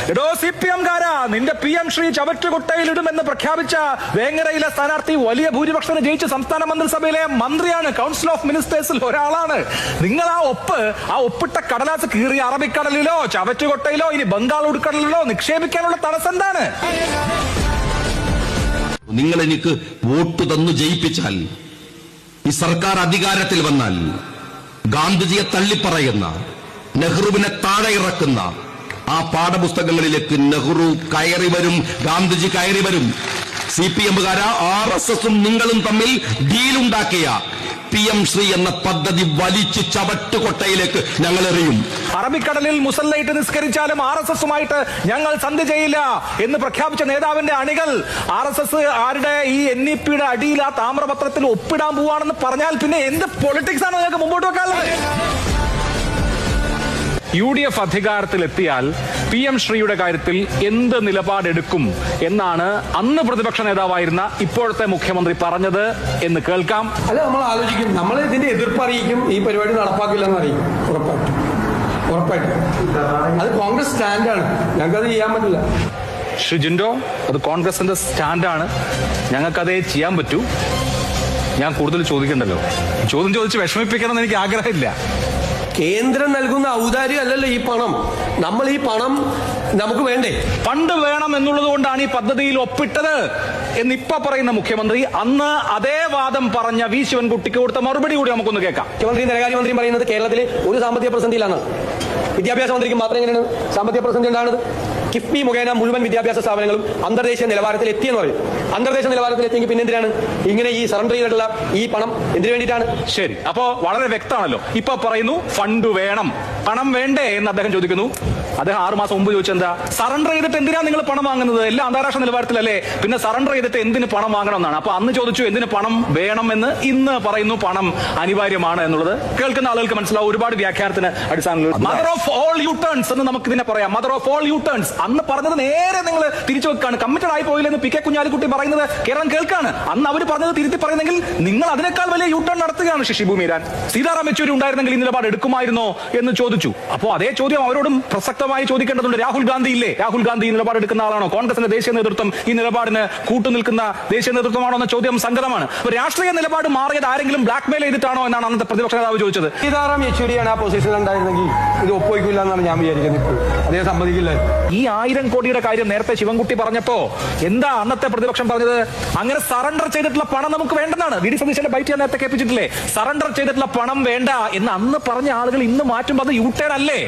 എടോ CPM കാരാ, നിന്റെ PM Shri ചവറ്റുകുട്ടയിലിടുമെന്ന് പ്രഖ്യാപിച്ച വേങ്ങരയിലെ സ്ഥാനാർത്ഥി വലിയ ഭൂരിപക്ഷത്തിന് ജയിച്ച് സംസ്ഥാന മന്ത്രിസഭയിലെ മന്ത്രിയാണ്, കൗൺസിൽ ഓഫ് മിനിസ്റ്റേഴ്സിൽ ഒരാളാണ്. നിങ്ങൾ ആ ഒപ്പിട്ട കടലാസ് കീറിയ അറബിക്കടലിലോ ചവറ്റുകൊട്ടയിലോ ഇനി ബംഗാൾ ഉൾക്കടലിലോ നിക്ഷേപിക്കാനുള്ള തടസ്സം എന്താണ്? നിങ്ങൾ എനിക്ക് വോട്ട് തന്നു ജയിപ്പിച്ചാൽ, ഈ സർക്കാർ അധികാരത്തിൽ വന്നാൽ ഗാന്ധിജിയെ തള്ളിപ്പറയുന്ന, നെഹ്റുവിനെ താഴെ ഇറക്കുന്ന ആ പാഠപുസ്തകങ്ങളിലേക്ക് നെഹ്റു കയറി വരും, ഗാന്ധിജി കയറി വരും. CPM-കാരാ, RSS-ഉം നിങ്ങളും തമ്മിൽ ഡീലുണ്ടാക്കിയ PM ശ്രീ എന്ന പദ്ധതി വലിച്ചു ചവറ്റുകൊട്ടയിലേക്ക് ഞങ്ങൾ എറിയും. അറബിക്കടലിൽ മുസല്ലയിട്ട് നിസ്കരിച്ചാലും RSS-ഉമായിട്ട് ഞങ്ങൾ സന്ധി ചെയ്യില്ല എന്ന് പ്രഖ്യാപിച്ച നേതാവിന്റെ അണികൾ RSS ആരുടെ ഈ NEP-യുടെ അടിയിൽ ആ താമ്രപത്രത്തിൽ ഒപ്പിടാൻ പോവാണെന്ന് പറഞ്ഞാൽ പിന്നെ എന്ത് പൊളിറ്റിക്സ് ആണ് നിങ്ങൾക്ക് മുമ്പോട്ട് വെക്കാനുള്ളത്? UDF അധികാരത്തിലെത്തിയാൽ PM ശ്രീയുടെ കാര്യത്തിൽ എന്ത് നിലപാടെടുക്കും എന്നാണ് അന്ന് പ്രതിപക്ഷ നേതാവായിരുന്ന ഇപ്പോഴത്തെ മുഖ്യമന്ത്രി പറഞ്ഞത് എന്ന് കേൾക്കാം. അല്ല, നമ്മൾ ആലോചിക്കും, നമ്മൾ ഇതിന്റെ എതിർപ്പ് അറിയിക്കും, ഈ പരിപാടി നടപ്പാക്കില്ലെന്ന് അറിയിക്കും. ഉറപ്പായിട്ടും അത് കോൺഗ്രസ് സ്റ്റാൻഡാണ്, ഞങ്ങൾക്കത് ചെയ്യാൻ പറ്റില്ല. ശ്രീ ജിൻഡോ, അത് കോൺഗ്രസിന്റെ സ്റ്റാൻഡാണ്, ഞങ്ങൾക്കതേ ചെയ്യാൻ പറ്റൂ. ഞാൻ കൂടുതൽ ചോദിക്കണ്ടല്ലോ, ചോദ്യം ചോദിച്ച് വിഷമിപ്പിക്കണമെന്ന് എനിക്ക് ആഗ്രഹമില്ല. കേന്ദ്രം നൽകുന്ന ഔദാര്യം അല്ലല്ലോ ഈ പണം. നമ്മൾ ഈ പണം നമുക്ക് വേണ്ടേ? ഫണ്ട് വേണം എന്നുള്ളത് കൊണ്ടാണ് ഈ പദ്ധതിയിൽ ഒപ്പിട്ടത് എന്നിപ്പ പറയുന്ന മുഖ്യമന്ത്രി അന്ന് അതേ വാദം പറഞ്ഞ വി ശിവൻകുട്ടിക്ക് കൊടുത്ത മറുപടി കൂടി നമുക്കൊന്ന് കേൾക്കാം. മുഖ്യമന്ത്രിയും ധനകാര്യമന്ത്രിയും പറയുന്നത് കേരളത്തിൽ ഒരു സാമ്പത്തിക പ്രതിസന്ധിയിലാണ്. വിദ്യാഭ്യാസ മന്ത്രിക്ക് മാത്രം എങ്ങനെയാണ് സാമ്പത്തിക പ്രതിസന്ധി ഉണ്ടാകുന്നത്? കിഫ്ബി മുഖേന മുഴുവൻ വിദ്യാഭ്യാസ സ്ഥാപനങ്ങളും അന്തർദേശീയ നിലവാരത്തിൽ എത്തിയെന്ന് പറയും. അന്തർദേശീയ നിലവാരത്തിൽ എത്തിയെങ്കിൽ പിന്നെ എന്തിനാണ് ഇങ്ങനെ ഈ സറണ്ടർ ചെയ്തിട്ടുള്ള ഈ പണം എന്തിനു വേണ്ടിയിട്ടാണ്? ശരി, അപ്പോ വളരെ വ്യക്തമാണല്ലോ. ഇപ്പൊ പറയുന്നു ഫണ്ട് വേണം, പണം വേണ്ടേ എന്ന് അദ്ദേഹം ചോദിക്കുന്നു. അദ്ദേഹം 6 മാസം മുമ്പ് ചോദിച്ചെന്താ, സറണ്ടർ ചെയ്തിട്ട് എന്തിനാ നിങ്ങൾ പണം വാങ്ങുന്നത്? എല്ലാം അന്താരാഷ്ട്ര നിലവാരത്തിലല്ലേ, പിന്നെ സറണ്ടർ ചെയ്തിട്ട് എന്തിന് പണം വാങ്ങണം എന്നാണ്. അപ്പൊ അന്ന് ചോദിച്ചു എന്തിന് പണം വേണമെന്ന്, ഇന്ന് പറയുന്നു പണം അനിവാര്യമാണ് എന്നുള്ളത്. കേൾക്കുന്ന ആളുകൾക്ക് മനസ്സിലാവും, ഒരുപാട് വ്യാഖ്യാനത്തിന് അടിസ്ഥാനത്തിൽ mother of all U turns എന്ന് നമുക്ക് ഇതിനെ പറയാം. Mother of all U turns അന്ന് പറഞ്ഞത് നേരെ നിങ്ങൾ തിരിച്ചു വെക്കാണ്. കമ്മിറ്റഡ് ആയി പോയില്ലെന്ന് PK കുഞ്ഞാലിക്കുട്ടി പറയുന്നത് കേരളം കേൾക്കാണ്. അന്ന് അവർ പറഞ്ഞത് തിരുത്തി പറയുന്നെങ്കിൽ നിങ്ങൾ അതിനേക്കാൾ വലിയ യു ടേൺ നടത്തുകയാണ്. ശശി ഭൂമിരാൻ, സീതാറാം യെച്ചൂരി ഉണ്ടായിരുന്നെങ്കിൽ ഈ നിലപാട് എടുക്കുമായിരുന്നോ എന്ന് ചോദിച്ചു. അപ്പോ അതേ ചോദ്യം അവരോടും പ്രസക്തമായി ചോദിക്കേണ്ടതുണ്ട്. രാഹുൽ ഗാന്ധി ഇല്ലേ, രാഹുൽ ഗാന്ധി ഈ നിലപാട് എടുക്കുന്ന ആളാണോ? കോൺഗ്രസിന്റെ ദേശീയ നേതൃത്വം ഈ നിലപാടിന് കൂട്ടുനിൽക്കുന്ന ദേശീയ നേതൃത്വമാണോ എന്ന ചോദ്യം സംഗതമാണ്. രാഷ്ട്രീയ നിലപാട് മാറിയത് ആരെങ്കിലും ബ്ലാക്ക്മെയിൽ ചെയ്തിട്ടാണോ എന്നാണ് അന്നത്തെ പ്രതിപക്ഷ നേതാവ് ചോദിച്ചത്. സീതാറാം യെച്ചൂരിയാണ് ആ പൊസിഷൻ ഉണ്ടായിരുന്നെങ്കിൽ ഇത് ഒപ്പുവയ്ക്കില്ല എന്നാണ് ഞാൻ വിചാരിക്കുന്നത്. ഇപ്പോൾ അദ്ദേഹം സമ്മതിക്കില്ല. ഈ 1000 കോടിയുടെ കാര്യം നേരത്തെ ശിവൻകുട്ടി പറഞ്ഞപ്പോ എന്താ അന്നത്തെ പ്രതിപക്ഷം പറഞ്ഞത്? അങ്ങനെ സറണ്ടർ ചെയ്തിട്ടുള്ള പണം നമുക്ക് വേണ്ടെന്നാണ്. VD സതീശന്റെ ബൈറ്റ് ഞാൻ നേരത്തെ കേൾപ്പിച്ചിട്ടില്ലേ? സറണ്ടർ ചെയ്തിട്ടുള്ള പണം വേണ്ട എന്ന് അന്ന് പറഞ്ഞ ആളുകൾ ഇന്ന് മാറ്റുമ്പോൾ അത് യു ടേൺ അല്ലേ?